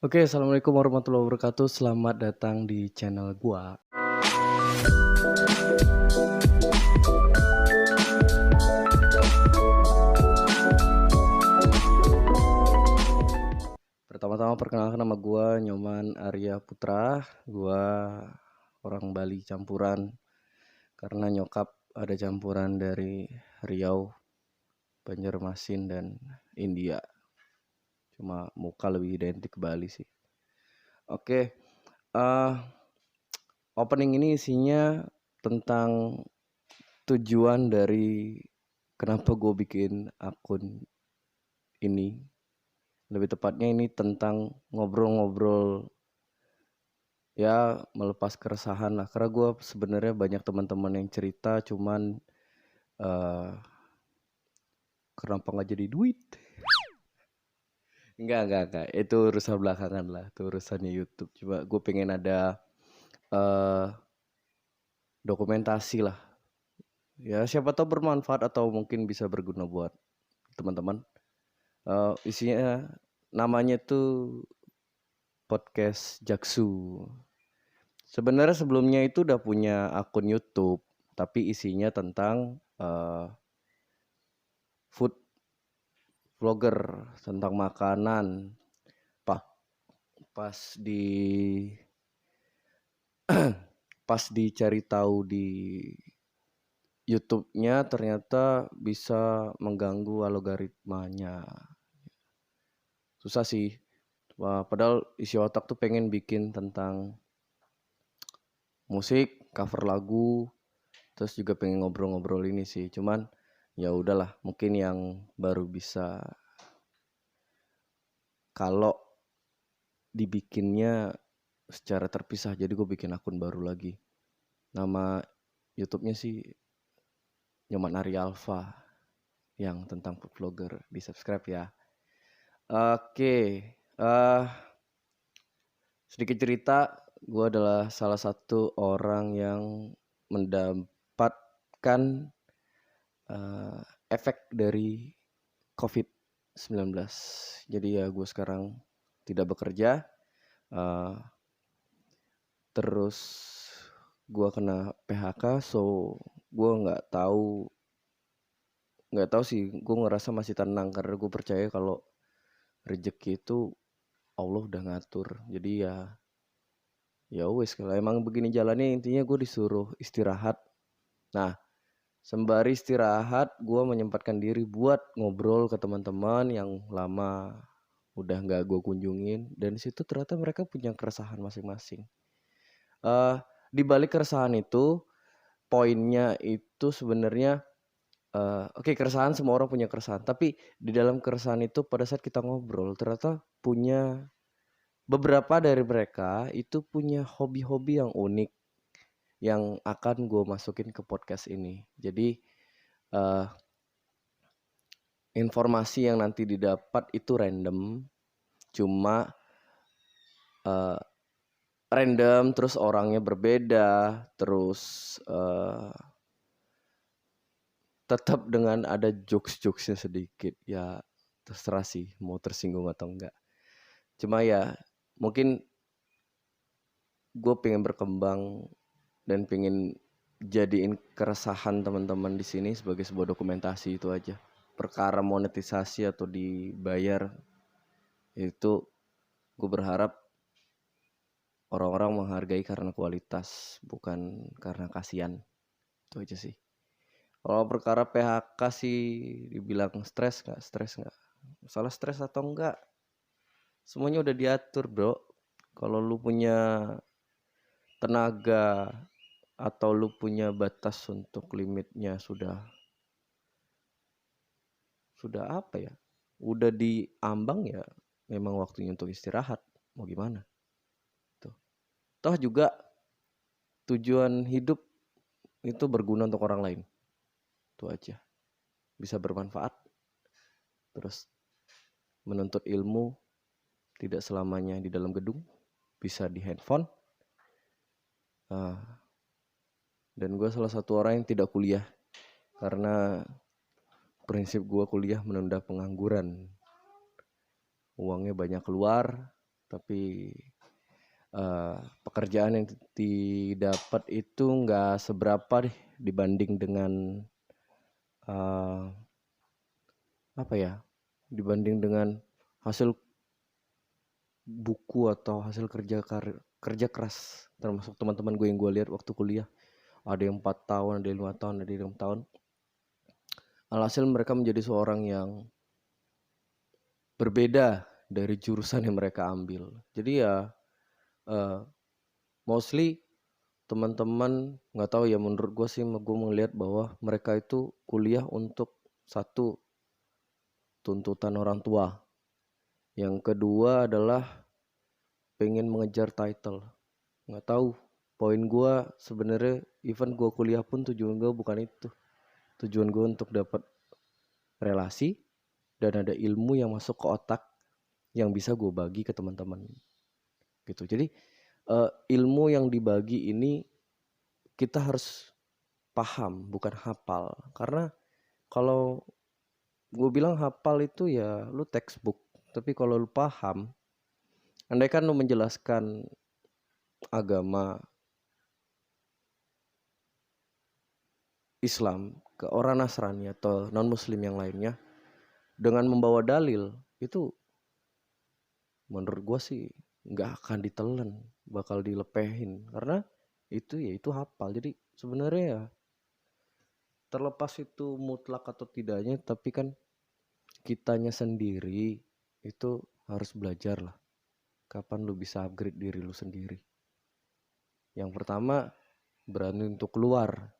Oke, assalamualaikum warahmatullahi wabarakatuh. Selamat datang di channel gua. Pertama-tama perkenalkan nama gua Nyoman Arya Putra. Gua orang Bali campuran karena nyokap ada campuran dari Riau, Banjarmasin dan India. Cuma muka lebih identik ke Bali sih. Oke, opening ini isinya tentang tujuan dari kenapa gue bikin akun ini. Lebih tepatnya ini tentang ngobrol-ngobrol ya melepas keresahan lah. Karena gue sebenarnya banyak teman-teman yang cerita cuman kenapa nggak jadi duit? Enggak. Itu urusan belakangan lah. Itu urusannya YouTube. Coba gue pengen ada dokumentasi lah. Ya siapa tahu bermanfaat atau mungkin bisa berguna buat teman-teman. Isinya namanya tuh podcast Jaksu. Sebenarnya sebelumnya itu udah punya akun YouTube, tapi isinya tentang food vlogger, tentang makanan. Pas di pas dicari tahu di YouTube-nya ternyata bisa mengganggu algoritmanya. Susah sih. Wah, padahal isi otak tuh pengen bikin tentang musik, cover lagu, terus juga pengen ngobrol-ngobrol ini sih. Cuman ya udahlah, mungkin yang baru bisa kalau dibikinnya secara terpisah. Jadi gue bikin akun baru lagi. Nama YouTube-nya sih Nyoman Arya Alfa yang tentang food vlogger. Di subscribe ya. Oke, sedikit cerita, gue adalah salah satu orang yang mendapatkan efek dari COVID-19. Jadi ya gue sekarang tidak bekerja, terus gue kena PHK, so gue nggak tahu sih, gue ngerasa masih tenang karena gue percaya kalau rezeki itu Allah udah ngatur. Jadi ya wes, kalau emang begini jalannya intinya gue disuruh istirahat. Nah, sembari istirahat gue menyempatkan diri buat ngobrol ke teman-teman yang lama udah nggak gue kunjungin, dan situ ternyata mereka punya keresahan masing-masing. Di balik keresahan itu, poinnya itu sebenarnya oke, keresahan, semua orang punya keresahan, tapi di dalam keresahan itu pada saat kita ngobrol ternyata punya beberapa dari mereka itu punya hobi-hobi yang unik yang akan gue masukin ke podcast ini. Jadi informasi yang nanti didapat itu random, cuma random, terus orangnya berbeda, terus tetap dengan ada jokes-jokesnya sedikit. Ya terserah sih mau tersinggung atau enggak. Cuma ya mungkin gue pengen berkembang dan pengen jadiin keresahan teman-teman di sini sebagai sebuah dokumentasi, itu aja. Perkara monetisasi atau dibayar itu gue berharap orang-orang menghargai karena kualitas, bukan karena kasihan. Itu aja sih. Kalau perkara PHK sih dibilang stres nggak? Masalah stres atau enggak, semuanya udah diatur bro. Kalau lu punya tenaga atau lu punya batas untuk limitnya sudah apa ya, udah diambang, ya memang waktunya untuk istirahat. Mau gimana tuh. Toh juga tujuan hidup itu berguna untuk orang lain. Itu aja. Bisa bermanfaat. Terus menuntut ilmu tidak selamanya di dalam gedung, bisa di handphone. Dan gue salah satu orang yang tidak kuliah karena prinsip gue kuliah menunda pengangguran. Uangnya banyak keluar, tapi pekerjaan yang didapat itu nggak seberapa deh dibanding dengan dibanding dengan hasil buku atau hasil kerja keras, termasuk teman-teman gue yang gue lihat waktu kuliah. Ada yang 4 tahun, ada yang 5 tahun, ada yang 6 tahun. Alhasil mereka menjadi seorang yang berbeda dari jurusan yang mereka ambil. Jadi ya mostly teman-teman, nggak tahu ya, menurut gue sih, gue melihat bahwa mereka itu kuliah untuk satu, tuntutan orang tua. Yang kedua adalah pengen mengejar title. Nggak tahu, poin gue sebenarnya, even gue kuliah pun tujuan gue bukan itu. Tujuan gue untuk dapat relasi dan ada ilmu yang masuk ke otak yang bisa gue bagi ke teman-teman gitu. Jadi ilmu yang dibagi ini kita harus paham, bukan hafal. Karena kalau gue bilang hafal itu ya lu textbook, tapi kalau lu paham, andaikan lu menjelaskan agama Islam ke orang Nasrani atau non-muslim yang lainnya dengan membawa dalil, itu menurut gue sih nggak akan ditelan, bakal dilepehin, karena itu hafal. Jadi sebenarnya ya, terlepas itu mutlak atau tidaknya, tapi kan kitanya sendiri itu harus belajar lah. Kapan lu bisa upgrade diri lu sendiri? Yang pertama, berani untuk keluar.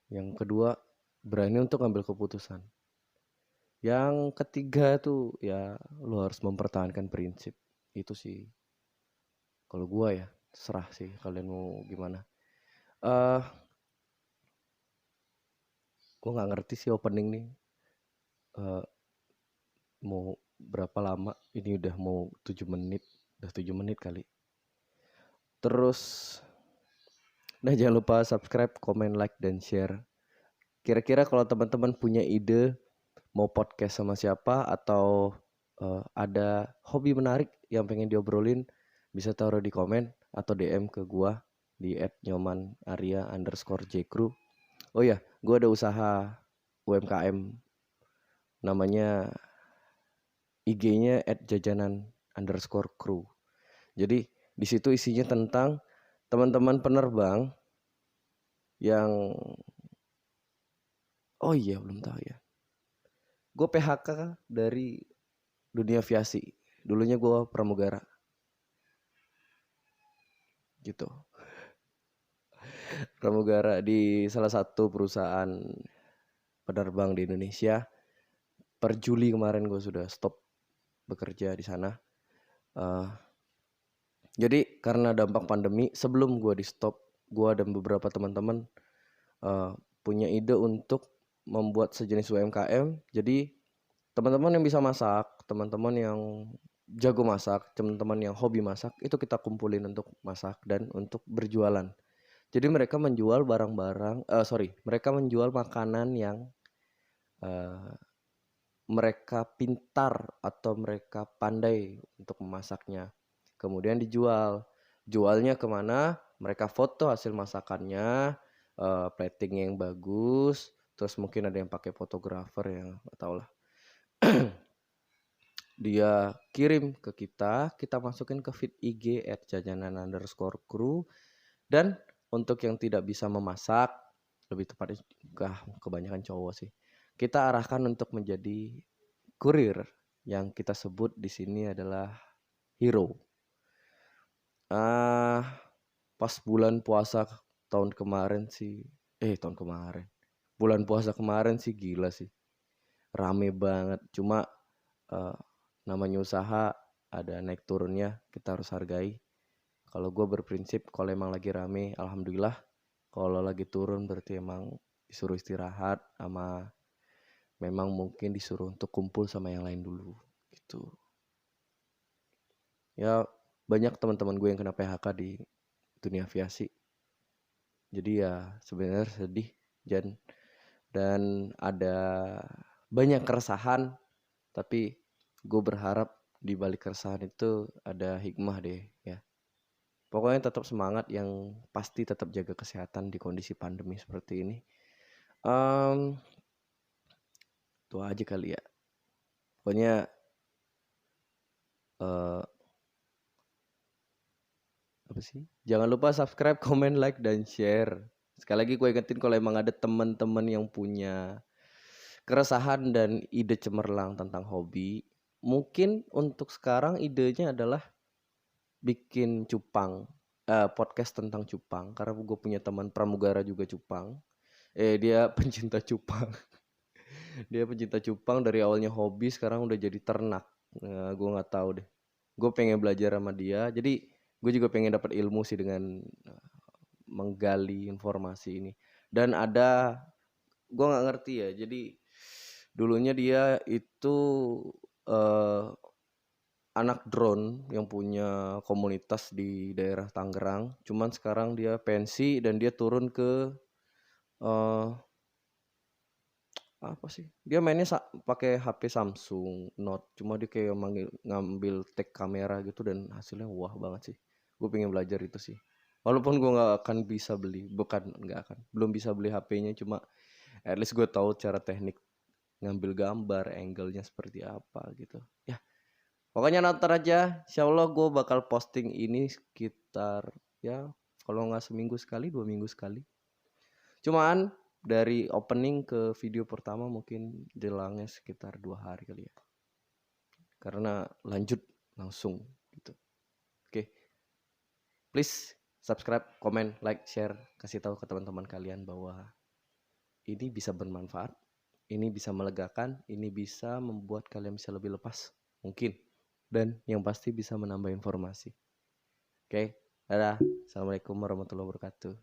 Yang kedua, berani untuk ambil keputusan. Yang ketiga tuh ya, lu harus mempertahankan prinsip. Itu sih kalau gua ya, serah sih kalian mau gimana. Gua nggak ngerti sih opening nih mau berapa lama. Ini udah mau 7 menit. Udah 7 menit kali. Terus nah, jangan lupa subscribe, komen, like, dan share. Kira-kira kalau teman-teman punya ide mau podcast sama siapa, atau ada hobi menarik yang pengen diobrolin, bisa taruh di komen atau DM ke gua di @nyoman_arya_jcrew. Oh ya, gua ada usaha UMKM, namanya IG-nya @jajanan_crew. Jadi di situ isinya tentang teman-teman penerbang yang, oh iya belum tahu ya, gue PHK dari dunia aviasi. Dulunya gue pramugara gitu, pramugara di salah satu perusahaan penerbang di Indonesia. Per Juli kemarin gue sudah stop bekerja di sana. Jadi karena dampak pandemi, sebelum gue di stop, gue dan beberapa teman-teman punya ide untuk membuat sejenis UMKM. Jadi teman-teman yang bisa masak, teman-teman yang jago masak, teman-teman yang hobi masak, itu kita kumpulin untuk masak dan untuk berjualan. Jadi mereka menjual mereka menjual makanan yang mereka pintar atau mereka pandai untuk memasaknya. Kemudian dijual. Jualnya kemana? Mereka foto hasil masakannya, plating yang bagus, terus mungkin ada yang pakai fotografer yang nggak tahu lah. Dia kirim ke kita masukin ke feed IG @jajanan_crew. Dan untuk yang tidak bisa memasak, lebih tepatnya kebanyakan cowok sih, kita arahkan untuk menjadi kurir, yang kita sebut di sini adalah hero. Pas bulan puasa bulan puasa kemarin sih gila sih, rame banget. Cuma namanya usaha ada naik turunnya, kita harus hargai. Kalau gue berprinsip, kalau emang lagi rame, alhamdulillah. Kalau lagi turun berarti emang disuruh istirahat, sama memang mungkin disuruh untuk kumpul sama yang lain dulu gitu. Ya banyak teman-teman gue yang kena PHK di dunia aviasi. Jadi ya sebenarnya sedih dan ada banyak keresahan, tapi gue berharap di balik keresahan itu ada hikmah deh ya. Pokoknya tetap semangat, yang pasti tetap jaga kesehatan di kondisi pandemi seperti ini. Itu aja kali ya. Pokoknya eh, apa sih? Jangan lupa subscribe, comment, like, dan share. Sekali lagi gue ingetin, kalau emang ada teman-teman yang punya keresahan dan ide cemerlang tentang hobi, mungkin untuk sekarang idenya adalah bikin cupang, podcast tentang cupang, karena gue punya teman pramugara juga cupang. Dia pencinta cupang. Dia pencinta cupang dari awalnya hobi, sekarang udah jadi ternak. Gue nggak tahu deh. Gue pengen belajar sama dia. Jadi gue juga pengen dapat ilmu sih dengan menggali informasi ini. Dan gue nggak ngerti ya. Jadi dulunya dia itu anak drone yang punya komunitas di daerah Tangerang. Cuman sekarang dia pensi dan dia turun ke apa sih? Dia mainnya pakai HP Samsung Note. Cuma dia kayak ngambil take kamera gitu dan hasilnya wah banget sih. Gue pengen belajar itu sih. Walaupun gue nggak akan bisa beli, belum bisa beli HP-nya. Cuma at least gue tahu cara teknik ngambil gambar, angle-nya seperti apa gitu. Ya, pokoknya nonton aja. Insya Allah gue bakal posting ini sekitar ya kalau nggak seminggu sekali, 2 minggu sekali. Cuman dari opening ke video pertama mungkin jelangnya sekitar 2 hari kali ya. Karena lanjut langsung gitu. Oke. Please subscribe, comment, like, share, kasih tahu ke teman-teman kalian bahwa ini bisa bermanfaat, ini bisa melegakan, ini bisa membuat kalian bisa lebih lepas mungkin, dan yang pasti bisa menambah informasi. Oke, dadah. Assalamualaikum warahmatullahi wabarakatuh.